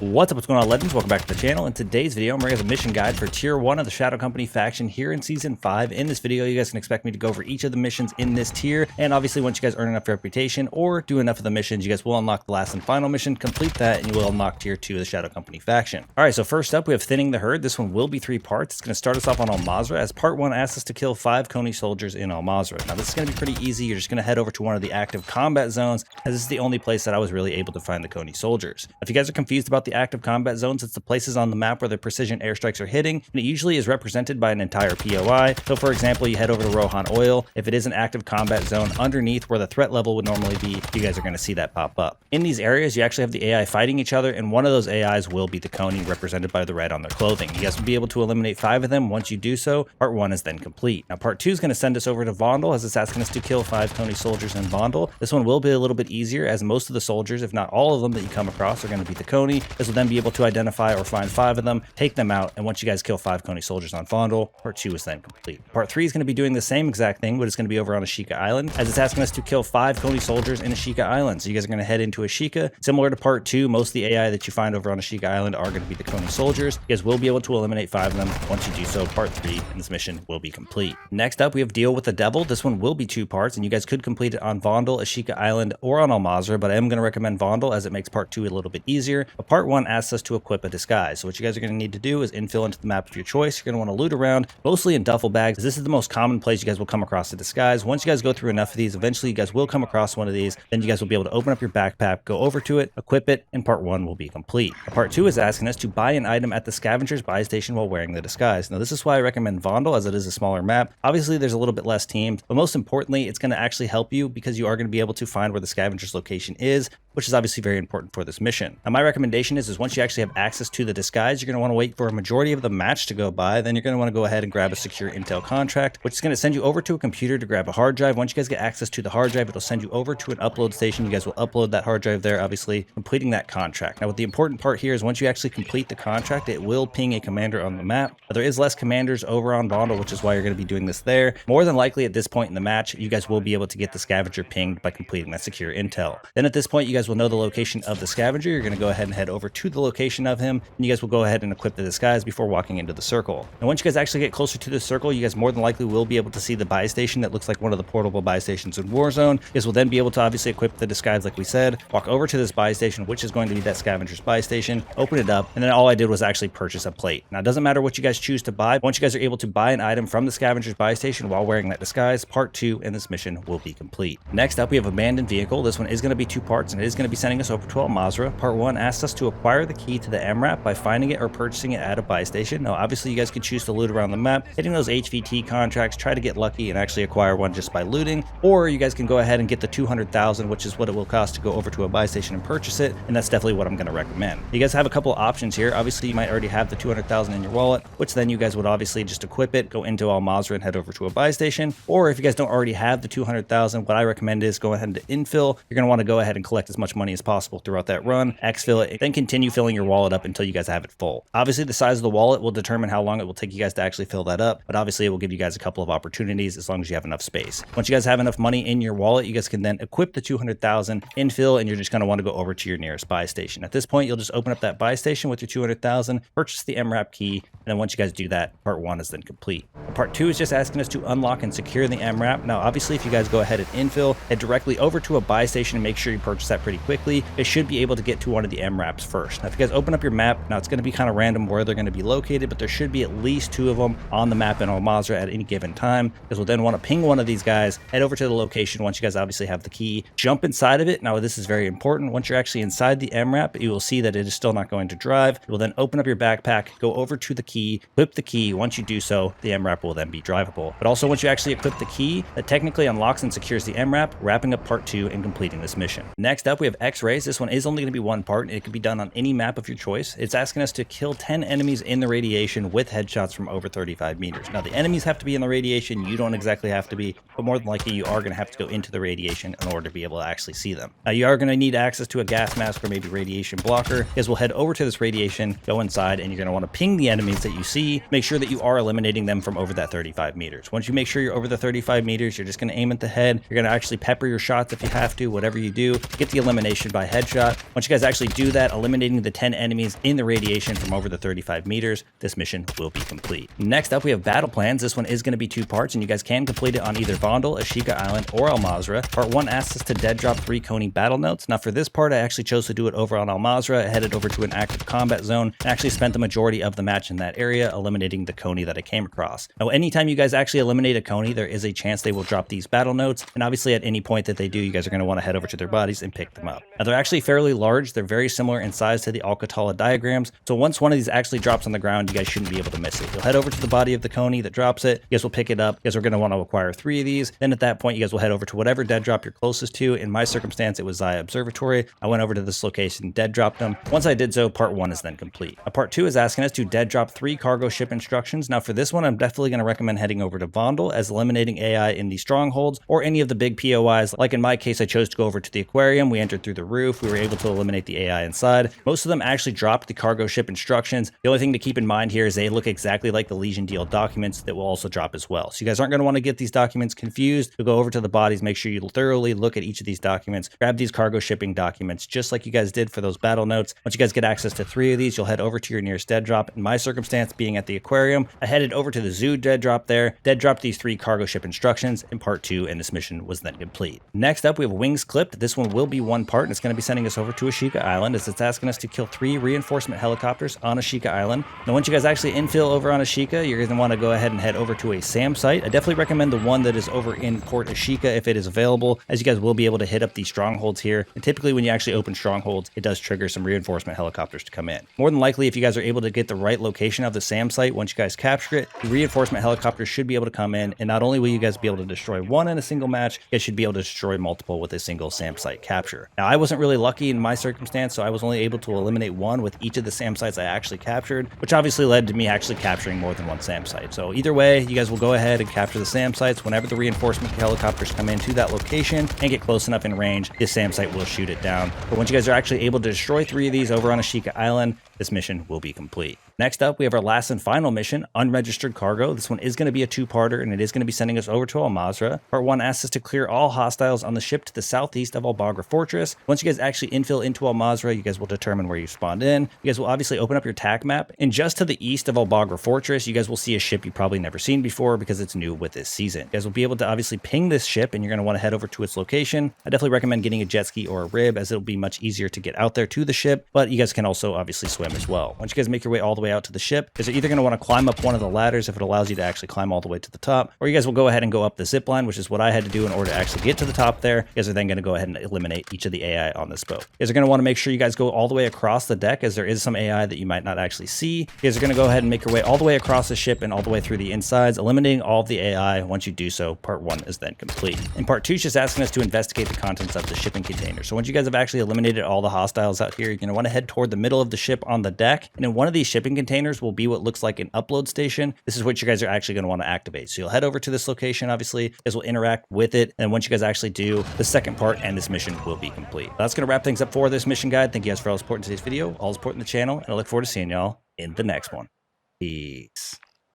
What's up, what's going on, legends? Welcome back to the channel. In today's video, I'm bringing the mission guide for Tier 1 of the Shadow Company faction here in Season 5. In this video, you guys can expect me to go over each of the missions in this tier, and obviously once you guys earn enough reputation or do enough of the missions, you guys will unlock the last and final mission, complete that, and you will unlock Tier 2 of the Shadow Company faction. Alright, so first up, we have Thinning the Herd. This one will be 3 parts. It's going to start us off on Al Mazrah, as Part 1 asks us to kill 5 Coney soldiers in Al Mazrah. Now, this is going to be pretty easy. You're just going to head over to one of the active combat zones, as this is the only place that I was really able to find the Coney soldiers. If you guys are confused about the active combat zones, it's the places on the map where the precision airstrikes are hitting, and it usually is represented by an entire POI. So for example, you head over to Rohan Oil. If it is an active combat zone, underneath where the threat level would normally be, you guys are going to see that pop up. In these areas, you actually have the AI fighting each other, and one of those AIs will be the Coney, represented by the red on their clothing. You guys will be able to eliminate 5 of them. Once you do so, Part 1 is then complete. Now Part 2 is going to send us over to Vondel, as it's asking us to kill 5 Coney soldiers in Vondel. This one will be a little bit easier, as most of the soldiers, if not all of them that you come across, are going to be the Coney. This will then be able to identify or find 5 of them, take them out, and once you guys kill 5 Coney soldiers on Vondel, Part 2 is then complete. Part 3 is going to be doing the same exact thing, but it's going to be over on Ashika Island, as it's asking us to kill 5 Coney soldiers in Ashika Island. So you guys are going to head into Ashika. Similar to Part 2, most of the AI that you find over on Ashika Island are going to be the Coney soldiers. You guys will be able to eliminate 5 of them. Once you do so, Part 3 in this mission will be complete. Next up, we have Deal with the Devil. This one will be 2 parts, and you guys could complete it on Vondel, Ashika Island, or on Al Mazrah, but I am going to recommend Vondel, as it makes Part 2 a little bit easier. But Part 1 asks us to equip a disguise. So what you guys are going to need to do is infill into the map of your choice. You're going to want to loot around, mostly in duffel bags. This is the most common place you guys will come across a disguise. Once you guys go through enough of these, eventually you guys will come across one of these. Then you guys will be able to open up your backpack, go over to it, equip it, and Part 1 will be complete. Part 2 is asking us to buy an item at the scavenger's buy station while wearing the disguise. Now this is why I recommend Vondel, as it is a smaller map. Obviously there's a little bit less teams, but most importantly, it's going to actually help you because you are going to be able to find where the scavenger's location is, which is obviously very important for this mission. Now my recommendation is once you actually have access to the disguise, you're going to want to wait for a majority of the match to go by. Then you're going to want to go ahead and grab a secure intel contract, which is going to send you over to a computer to grab a hard drive. Once you guys get access to the hard drive, it'll send you over to an upload station. You guys will upload that hard drive there, obviously completing that contract. Now what the important part here is once you actually complete the contract, it will ping a commander on the map. Now, there is less commanders over on Vondel, which is why you're going to be doing this there. More than likely at this point in the match, you guys will be able to get the scavenger pinged by completing that secure intel. Then at this point, you guys will know the location of the scavenger. You're going to go ahead and head over to the location of him, and you guys will go ahead and equip the disguise before walking into the circle. And once you guys actually get closer to the circle, you guys more than likely will be able to see the buy station that looks like one of the portable buy stations in Warzone. You guys will then be able to obviously equip the disguise like we said, walk over to this buy station, which is going to be that scavenger's buy station, open it up, and then all I did was actually purchase a plate. Now it doesn't matter what you guys choose to buy. Once you guys are able to buy an item from the scavenger's buy station while wearing that disguise, Part 2 in this mission will be complete. Next up, we have Abandoned Vehicle. This one is going to be 2 parts, and it is going to be sending us over to Al Mazrah. Part 1 asks us to acquire the key to the MRAP by finding it or purchasing it at a buy station. Now obviously you guys could choose to loot around the map, hitting those HVT contracts, try to get lucky and actually acquire one just by looting, or you guys can go ahead and get the 200,000, which is what it will cost to go over to a buy station and purchase it, and that's definitely what I'm going to recommend. You guys have a couple of options here. Obviously you might already have the 200,000 in your wallet, which then you guys would obviously just equip it, go into Al Mazrah and head over to a buy station. Or if you guys don't already have the 200,000, what I recommend is go ahead and infill. You're going to want to go ahead and collect as much money as possible throughout that run, exfil it, then continue filling your wallet up until you guys have it full. Obviously the size of the wallet will determine how long it will take you guys to actually fill that up, but obviously it will give you guys a couple of opportunities as long as you have enough space. Once you guys have enough money in your wallet, you guys can then equip the 200,000, infill, and you're just going to want to go over to your nearest buy station. At this point, you'll just open up that buy station with your 200,000, purchase the MRAP key, and then once you guys do that, Part 1 is then complete. Part 2 is just asking us to unlock and secure the MRAP. Now obviously if you guys go ahead and infill, head directly over to a buy station and make sure you purchase that pretty quickly. It should be able to get to one of the MRAPs first. Now if you guys open up your map, now it's going to be kind of random where they're going to be located, but there should be at least 2 of them on the map in Al Mazrah at any given time, because we'll then want to ping one of these guys, head over to the location once you guys obviously have the key, jump inside of it. Now this is very important. Once you're actually inside the MRAP, you will see that it is still not going to drive. You will then open up your backpack, go over to the key, equip the key. Once you do so, the MRAP will then be drivable. But also once you actually equip the key, that technically unlocks and secures the MRAP, wrapping up Part 2 and completing this mission. Next up, we have X-Rays. This one is only going to be 1 part, and it can be done on any map of your choice. It's asking us to kill 10 enemies in the radiation with headshots from over 35 meters. Now the enemies have to be in the radiation. You don't exactly have to be, but more than likely you are going to have to go into the radiation in order to be able to actually see them. Now you are going to need access to a gas mask or maybe radiation blocker. As we'll head over to this radiation, go inside, and you're going to want to ping the enemies that you see. Make sure that you are eliminating them from over that 35 meters. Once you make sure you're over the 35 meters, you're just going to aim at the head. You're going to actually pepper your shots if you have to, whatever you do. Get the elimination by headshot. Once you guys actually do that, eliminating the 10 enemies in the radiation from over the 35 meters, this mission will be complete. Next up, we have battle plans. This one is going to be 2 parts, and you guys can complete it on either Vondel, Ashika Island, or Al Mazrah. Part 1 asks us to dead drop 3 Coney battle notes. Now for this part, I actually chose to do it over on Al Mazrah. I headed over to an active combat zone and actually spent the majority of the match in that area, eliminating the Coney that I came across. Now anytime you guys actually eliminate a Coney, there is a chance they will drop these battle notes, and obviously at any point that they do, you guys are going to want to head over to their bodies and pick them up. Now they're actually fairly large. They're very similar in size to the Al-Qatala diagrams, so once one of these actually drops on the ground, you guys shouldn't be able to miss it. You'll head over to the body of the Coney that drops it. You guys will pick it up. You guys are going to want to acquire 3 of these. Then at that point, you guys will head over to whatever dead drop you're closest to. In my circumstance, it was Zaya Observatory. I went over to this location, dead dropped them. Once I did so, part 1 is then complete. Now, part 2 is asking us to dead drop 3 cargo ship instructions. Now for this one, I'm definitely going to recommend heading over to Vondel, as eliminating AI in the strongholds or any of the big POIs. Like in my case, I chose to go over to the aquarium. We entered through the roof. We were able to eliminate the AI inside. Most of them actually dropped the cargo ship instructions. The only thing to keep in mind here is they look exactly like the Legion deal documents that will also drop as well. So you guys aren't going to want to get these documents confused. You'll go over to the bodies, make sure you thoroughly look at each of these documents, grab these cargo shipping documents, just like you guys did for those battle notes. Once you guys get access to 3 of these, you'll head over to your nearest dead drop. In my circumstance, being at the aquarium, I headed over to the zoo dead drop there, dead dropped these 3 cargo ship instructions in part 2, and this mission was then complete. Next up, we have Wings Clipped. This one will be 1 part, and it's going to be sending us over to Ashika Island, as it's asking us to kill 3 reinforcement helicopters on Ashika Island. Now once you guys actually infill over on Ashika, you're going to want to go ahead and head over to a SAM site. I definitely recommend the one that is over in Port Ashika if it is available, as you guys will be able to hit up these strongholds here. And typically when you actually open strongholds, it does trigger some reinforcement helicopters to come in. More than likely, if you guys are able to get the right location of the SAM site, once you guys capture it, the reinforcement helicopters should be able to come in, and not only will you guys be able to destroy 1 in a single match, you guys should be able to destroy multiple with a single SAM site capture. Now I wasn't really lucky in my circumstance, so I was only able to eliminate 1 with each of the SAM sites I actually captured, which obviously led to me actually capturing more than 1 SAM site. So either way, you guys will go ahead and capture the SAM sites. Whenever the reinforcement helicopters come into that location and get close enough in range, this SAM site will shoot it down. But once you guys are actually able to destroy 3 of these over on Ashika Island, this mission will be complete. Next up, we have our last and final mission, Unregistered Cargo. This one is going to be a 2-parter, and it is going to be sending us over to Al Mazrah. Part 1 asks us to clear all hostiles on the ship to the southeast of Al Bagra Fortress. Once you guys actually infill into Al Mazrah, you guys will determine where you spawned in. You guys will obviously open up your TAC map, and just to the east of Al Bagra Fortress, you guys will see a ship you've probably never seen before because it's new with this season. You guys will be able to obviously ping this ship, and you're going to want to head over to its location. I definitely recommend getting a jet ski or a rib, as it'll be much easier to get out there to the ship, but you guys can also obviously swim as well. Once you guys make your way all the way out to the ship, you're either going to want to climb up one of the ladders if it allows you to actually climb all the way to the top, or you guys will go ahead and go up the zip line, which is what I had to do in order to actually get to the top there. You guys are then going to go ahead and eliminate each of the AI on this boat. You guys are going to want to make sure you guys go all the way across the deck, as there is some AI that you might not actually see. You guys are going to go ahead and make your way all the way across the ship and all the way through the insides, eliminating all of the AI. Once you do so, part 1 is then complete. And part 2 is just asking us to investigate the contents of the shipping container. So once you guys have actually eliminated all the hostiles out here, you're going to want to head toward the middle of the ship on the deck, and in one of these shipping containers will be what looks like an upload station. This is what you guys are actually going to want to activate. So you'll head over to this location, obviously, you guys will interact with it, and once you guys actually do, the second part and this mission will be complete. That's going to wrap things up for this mission guide. Thank you guys for all the support in today's video, all the support in the channel, and I look forward to seeing y'all in the next one. Peace.